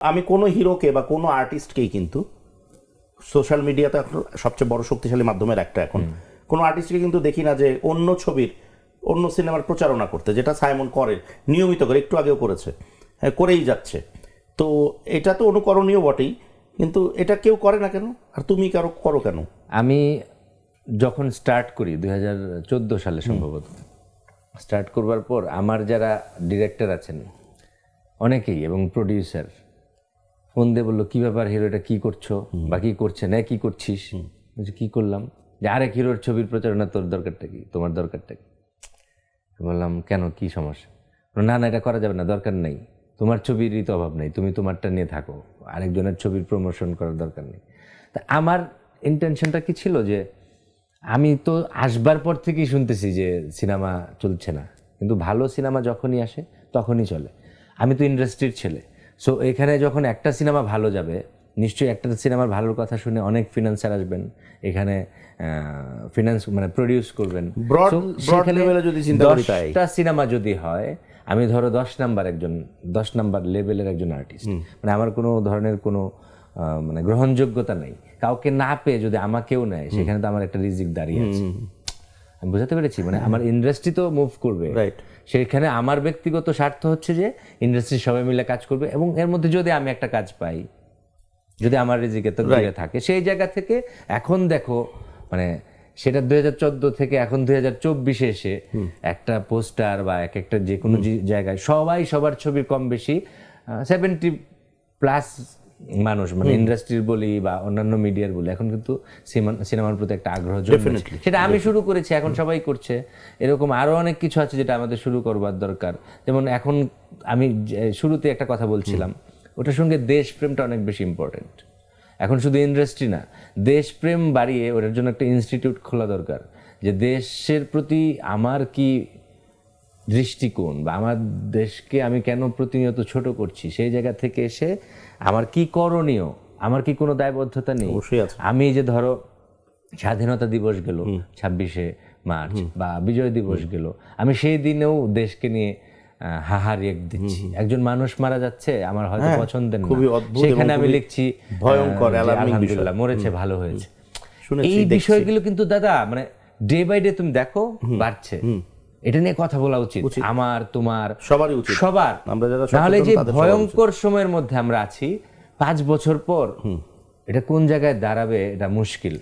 আমি কোনো হিরোকে বা কোনো আর্টিস্টকেই কিন্তু সোশ্যাল মিডিয়াতে এখন সবচেয়ে বড় শক্তিশালী মাধ্যমের একটা, এখন কোনো আর্টিস্টকে কিন্তু দেখি না যে অন্য ছবির অন্য সিনেমার প্রচারণা করতে, যেটা সাইমন করে নিয়মিত করে, একটু আগেও করেছে, হ্যাঁ করেই যাচ্ছে। তো এটা তো অনুকরণীয় বটেই, কিন্তু এটা কেউ করে না কেন, আর তুমি করো কেন? আমি যখন স্টার্ট করি 2014 সালে সম্ভবত স্টার্ট করবার পর আমার যারা ডিরেক্টর আছেন অনেকেই এবং প্রডিউসার ফোন দিয়ে বললো, কী ব্যাপার হিরো, এটা কী করছো বা কী করছে না, কী করছিস? কী করলাম যে আরেক হিরোর ছবির প্রচারণা, তোর দরকারটা কি, তোমার দরকারটা কি? বললাম কেন, কি সমস্যা? না না, এটা করা যাবে না, দরকার নেই, তোমার ছবিরই তো অভাব নেই, তুমি তোমারটা নিয়ে থাকো, আরেকজনের ছবির প্রমোশন করার দরকার নেই। তা আমার ইন্টেনশনটা কি ছিল যে আমি তো আসবার পর থেকেই শুনতেছি যে সিনেমা চলছে না, কিন্তু ভালো সিনেমা যখনই আসে তখনই চলে। আমি তো ইন্ডাস্ট্রির ছেলে, সো এখানে যখন একটা সিনেমা ভালো যাবে, নিশ্চয়ই একটা সিনেমার ভালোর কথা শুনে অনেক ফিনান্সার আসবেন এখানে, ফিনান্স মানে প্রডিউস করবেন। যদি চিন্তা করি, 10টা সিনেমা যদি হয়, আমি ধরো 10 নাম্বার লেভেলের একজন আর্টিস্ট, মানে আমার কোনো ধরনের কোনো মানে গ্রহণযোগ্যতা নেই, কাউকে না পেয়ে যদি আমাকেও নেয়, সেখানে তো আমার একটা রিজিক দাঁড়িয়ে আছে। আমি বুঝাতে পেরেছি? মানে আমার ইন্ডাস্ট্রি তো মুভ করবে, সেখানে আমার ব্যক্তিগত স্বার্থ হচ্ছে যে ইন্ডাস্ট্রির সবাই মিলে কাজ করবে, এবং এর মধ্যে যদি আমি একটা কাজ পাই, যদি আমার রিজিকে তো দূরে থাকে, সেই জায়গা থেকে এখন দেখো মানে সেটা 2014 থেকে এখন 2024 এসে একটা পোস্টার বা একটা যে কোনো জায়গায় সবাই সবার ছবির কম বেশি 70+ মানুষ, মানে ইন্ডাস্ট্রির বলি বা অন্যান্য মিডিয়ার বলি, এখন কিন্তু সিনেমার প্রতি একটা আগ্রহ জন্মেছে। সেটা আমি শুরু করেছি, এখন সবাই করছে। এরকম আরো অনেক কিছু আছে যেটা আমাদের শুরু করবার দরকার। যেমন এখন আমি শুরুতে একটা কথা বলছিলাম, ওটার সঙ্গে দেশপ্রেমটা অনেক বেশি ইম্পর্টেন্ট। এখন শুধু ইন্ডাস্ট্রি না, দেশপ্রেম বাড়িয়ে ওটার জন্য একটা ইনস্টিটিউট খোলা দরকার, যে দেশের প্রতি আমার কি দৃষ্টিকোণ বা আমার দেশকে আমি কেন প্রতিনিয়ত ছোট করছি, সেই জায়গা থেকে এসে আমার কি করণীয়, আমার কি কোনো দায়বদ্ধতা নেই। আমি যে ধরো স্বাধীনতা দিবস গেল 26শে মার্চ বা বিজয় দিবস গেল, আমি সেই দিনেও দেশকে নিয়ে হাহারিয়ে দিচ্ছি। একজন মানুষ মারা যাচ্ছে, আমার হয়তো পছন্দের না, সেখানে আমি লিখছি ভয়ঙ্কর, আলহামদুলিল্লাহ মরেছে, ভালো হয়েছে। এই বিষয়গুলো কিন্তু দাদা মানে ডে বাই ডে তুমি দেখো বাড়ছে। এটা নিয়ে কথা বলা উচিত, আমার তোমার সবারই উচিত, সবার। নাহলে যে ভয়ঙ্কর সময়ের মধ্যে আমরা আছি, 5 বছর পর এটা কোন জায়গায় দাঁড়াবে এটা মুশকিল।